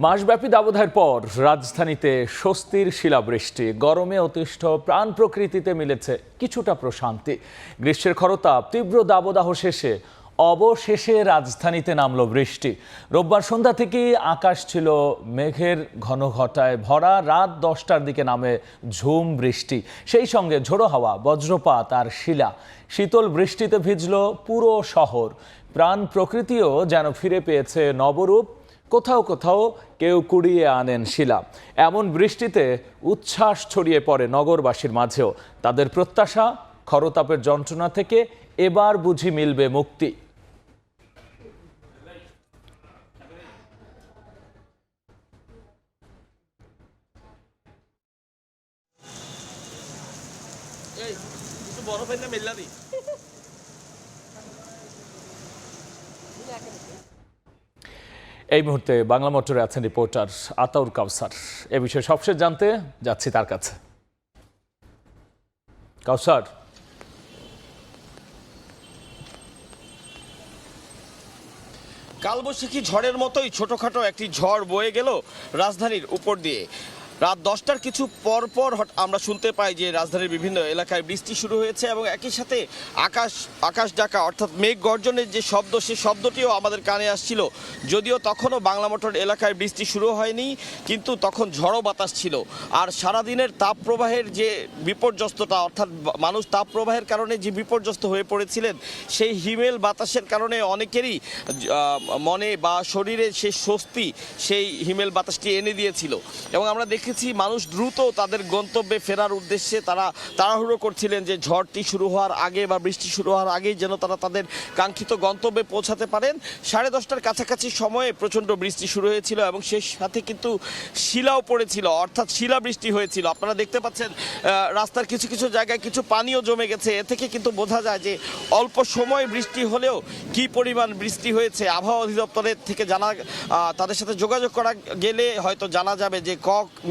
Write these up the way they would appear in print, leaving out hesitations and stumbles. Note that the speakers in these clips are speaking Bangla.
মাসব্যাপী দাবদাহের পর রাজধানীতে স্বস্তির শিলাবৃষ্টি, গরমে অতিষ্ঠ প্রাণ প্রকৃতিতে মিলেছে কিছুটা প্রশান্তি। গ্রীষ্মের খরতাপ তীব্র দাবদাহ শেষে অবশেষে রাজধানীতে নামল বৃষ্টি। রোববার সন্ধ্যা থেকেই আকাশ ছিল মেঘের ঘনঘটায় ভরা। রাত 10টার দিকে নামে ঝুম বৃষ্টি, সেই সঙ্গে ঝোড়ো হাওয়া, বজ্রপাত আর শিলা। শীতল বৃষ্টিতে ভিজল পুরো শহর। প্রাণ প্রকৃতিও যেন ফিরে পেয়েছে নবরূপ। কোথাও কোথাও কেউ কুড়িয়ে আনেন শিলা। এমন বৃষ্টিতে উচ্ছ্বাস ছড়িয়ে পড়ে নগরবাসীর মাঝেও। তাদের প্রত্যাশা, খরতাপের যন্ত্রণা থেকে এবার বুঝি মিলবে মুক্তি। এই মুহূর্তে বাংলা মোটরে আছেন রিপোর্টার আতাউর কাউসার। এ বিষয়ে সবশেষ জানতে যাচ্ছি তার কাছে। কাউসার, কালবৈশাখী ঝড়ের মতোই ছোটখাটো একটি ঝড় বয়ে গেল রাজধানীর উপর দিয়ে। রাত 10টার কিছু পর আমরা শুনতে পাই যে রাজধানীর বিভিন্ন এলাকায় বৃষ্টি শুরু হয়েছে এবং একই সাথে আকাশ ডাকা অর্থাৎ মেঘ গর্জনের যে শব্দ, সে শব্দটিও আমাদের কানে আসছিল। যদিও তখনও বাংলা মোটর এলাকায় বৃষ্টি শুরু হয়নি, কিন্তু তখন ঝড়ো বাতাস ছিল। আর সারাদিনের তাপ প্রবাহের যে বিপর্যস্ততা, অর্থাৎ মানুষ তাপ প্রবাহের কারণে যে বিপর্যস্ত হয়ে পড়েছিলেন, সেই হিমেল বাতাসের কারণে অনেকেরই মনে বা শরীরে সেই স্বস্তি সেই হিমেল বাতাসটি এনে দিয়েছিল। এবং আমরা দেখেছি মানুষ দ্রুত তাদের গন্তব্যে ফেরার উদ্দেশ্যে তারা তাড়াহুড়ো করছিলেন যে ঝড়টি শুরু হওয়ার আগে বা বৃষ্টি শুরু হওয়ার আগেই যেন তারা তাদের কাঙ্ক্ষিত গন্তব্যে পৌঁছাতে পারেন। 10:30টার কাছাকাছি সময়ে প্রচণ্ড বৃষ্টি শুরু হয়েছিল এবং সেই সাথে কিন্তু শিলাও পড়েছিল, অর্থাৎ শিলাবৃষ্টি হয়েছিল। আপনারা দেখতে পাচ্ছেন রাস্তার কিছু কিছু জায়গায় কিছু পানিও জমে গেছে। এ থেকে কিন্তু বোঝা যায় যে অল্প সময় বৃষ্টি হলেও কি পরিমাণ বৃষ্টি হয়েছে। আবহাওয়া অধিদপ্তরের থেকে তাদের সাথে যোগাযোগ করা গেলে হয়তো জানা যাবে যে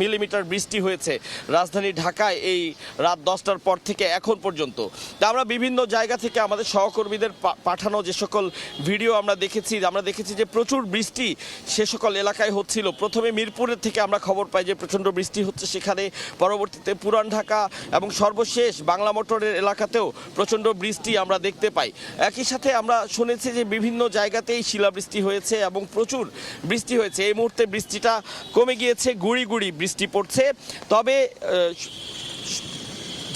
মিলিমিটার বৃষ্টি হয়েছে রাজধানী ঢাকায় এই রাত 10টার পর থেকে এখন পর্যন্ত। তা আমরা বিভিন্ন জায়গা থেকে আমাদের সহকর্মীদের পাঠানো যে সকল ভিডিও আমরা দেখেছি যে প্রচুর বৃষ্টি সে সকল এলাকায় হচ্ছিল। প্রথমে মিরপুরের থেকে আমরা খবর পাই যে প্রচণ্ড বৃষ্টি হচ্ছে সেখানে, পরবর্তীতে পুরান ঢাকা এবং সর্বশেষ বাংলা মোটরের এলাকাতেও প্রচণ্ড বৃষ্টি আমরা দেখতে পাই। একই সাথে আমরা শুনেছি যে বিভিন্ন জায়গাতেই শিলাবৃষ্টি হয়েছে এবং প্রচুর বৃষ্টি হয়েছে। এই মুহূর্তে বৃষ্টিটা কমে গিয়েছে, গুড়ি গুড়ি বৃষ্টি পড়ছে। তবে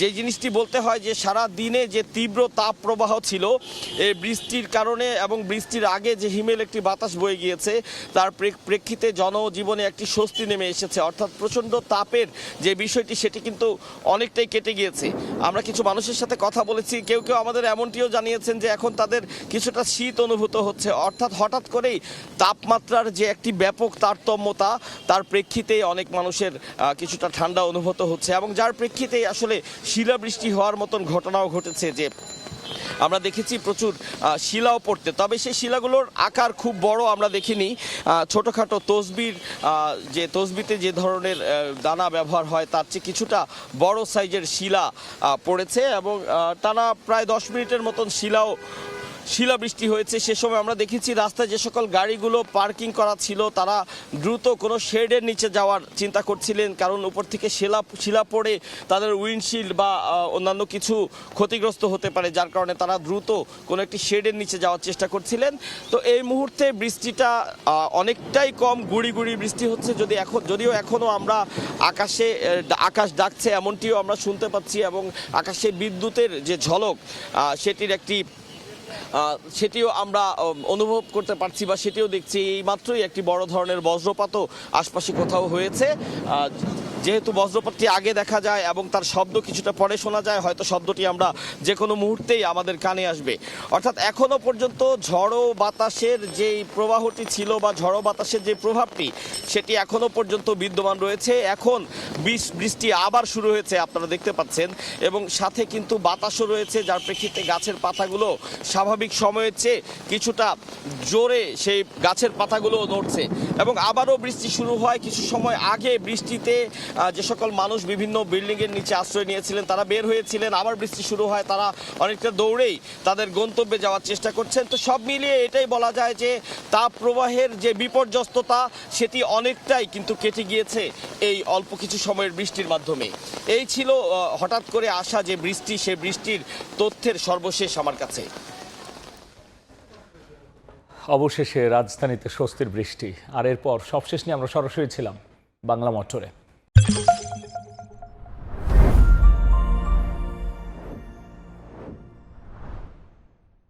যে জিনিসটি বলতে হয় যে সারা দিনে যে তীব্র তাপ প্রবাহ ছিল, এই বৃষ্টির কারণে এবং বৃষ্টির আগে যে হিমেল একটি বাতাস বয়ে গিয়েছে, তার প্রেক্ষিতে জনজীবনে একটি স্বস্তি নেমে এসেছে। অর্থাৎ প্রচণ্ড তাপের যে বিষয়টি, সেটি কিন্তু অনেকটাই কেটে গিয়েছে। আমরা কিছু মানুষের সাথে কথা বলেছি, কেউ কেউ আমাদের এমনটিও জানিয়েছেন যে এখন তাদের কিছুটা শীত অনুভূত হচ্ছে। অর্থাৎ হঠাৎ করেই তাপমাত্রার যে একটি ব্যাপক তারতম্যতা, তার প্রেক্ষিতে অনেক মানুষের কিছুটা ঠান্ডা অনুভূত হচ্ছে এবং যার প্রেক্ষিতেই আসলে শিলাবৃষ্টি হওয়ার মতন ঘটনাও ঘটেছে। যে আমরা দেখেছি প্রচুর শিলাও পড়তে, তবে সেই শিলাগুলোর আকার খুব বড় আমরা দেখিনি। ছোটোখাটো তসবিতে যে ধরনের দানা ব্যবহার হয় তার চেয়ে কিছুটা বড় সাইজের শিলা পড়েছে এবং টানা প্রায় 10 মিনিটের মতন শিলাবৃষ্টি হয়েছে। সে সময় আমরা দেখেছি রাস্তায় যে সকল গাড়িগুলো পার্কিং করা ছিল, তারা দ্রুত কোনো শেডের নিচে যাওয়ার চিন্তা করছিলেন, কারণ উপর থেকে শিলা পড়ে তাদের উইন্ডশিল্ড বা অন্যান্য কিছু ক্ষতিগ্রস্ত হতে পারে, যার কারণে তারা দ্রুত কোনো একটি শেডের নিচে যাওয়ার চেষ্টা করছিলেন। তো এই মুহূর্তে বৃষ্টিটা অনেকটাই কম, গুড়ি গুড়ি বৃষ্টি হচ্ছে। যদিও এখনও আমরা আকাশ ডাকছে এমনটিও আমরা শুনতে পাচ্ছি এবং আকাশে বিদ্যুতের যে ঝলক সেটিও আমরা অনুভব করতে পারছি বা সেটিও দেখছি। এই মাত্রই একটি বড় ধরনের বজ্রপাতও আশপাশে কোথাও হয়েছে। যেহেতু বজ্রপাতটি আগে দেখা যায় এবং তার শব্দ কিছুটা পরে শোনা যায়, হয়তো শব্দটি আমরা যে কোনো মুহূর্তেই আমাদের কানে আসবে। অর্থাৎ এখনও পর্যন্ত ঝড়ো বাতাসের যেই প্রবাহটি ছিল বা ঝড়ো বাতাসের যে প্রভাবটি, সেটি এখনও পর্যন্ত বিদ্যমান রয়েছে। এখন বৃষ্টি আবার শুরু হয়েছে, আপনারা দেখতে পাচ্ছেন, এবং সাথে কিন্তু বাতাসও রয়েছে, যার প্রেক্ষিতে গাছের পাতাগুলো স্বাভাবিক সময়ের চেয়ে কিছুটা জোরে সেই গাছের পাতাগুলো নড়ছে। এবং আবারও বৃষ্টি শুরু হয় কিছু সময় আগে। বৃষ্টিতে যে সকল মানুষ বিভিন্ন বিল্ডিংয়ের নিচে আশ্রয় নিয়েছিলেন তারা বের হয়েছিলেন। আবার বৃষ্টি শুরু হয়, তারা অনেকটা দৌড়েই তাদের গন্তব্যে যাওয়ার চেষ্টা করছেন। তো সব মিলিয়ে এটাই বলা যায় যে তাপ প্রবাহের যে বিপর্যস্ততা সেটি অনেকটাই কিন্তু কেটে গিয়েছে এই অল্প কিছু সময়ের বৃষ্টির মাধ্যমে। এই ছিল হঠাৎ করে আসা যে বৃষ্টি, সে বৃষ্টির তথ্যের সর্বশেষ আমার কাছে। অবশেষে রাজধানীতে স্বস্তির বৃষ্টি, আর এরপর সবশেষ নিয়ে আমরা সরাসরি ছিলাম বাংলা মোটরে।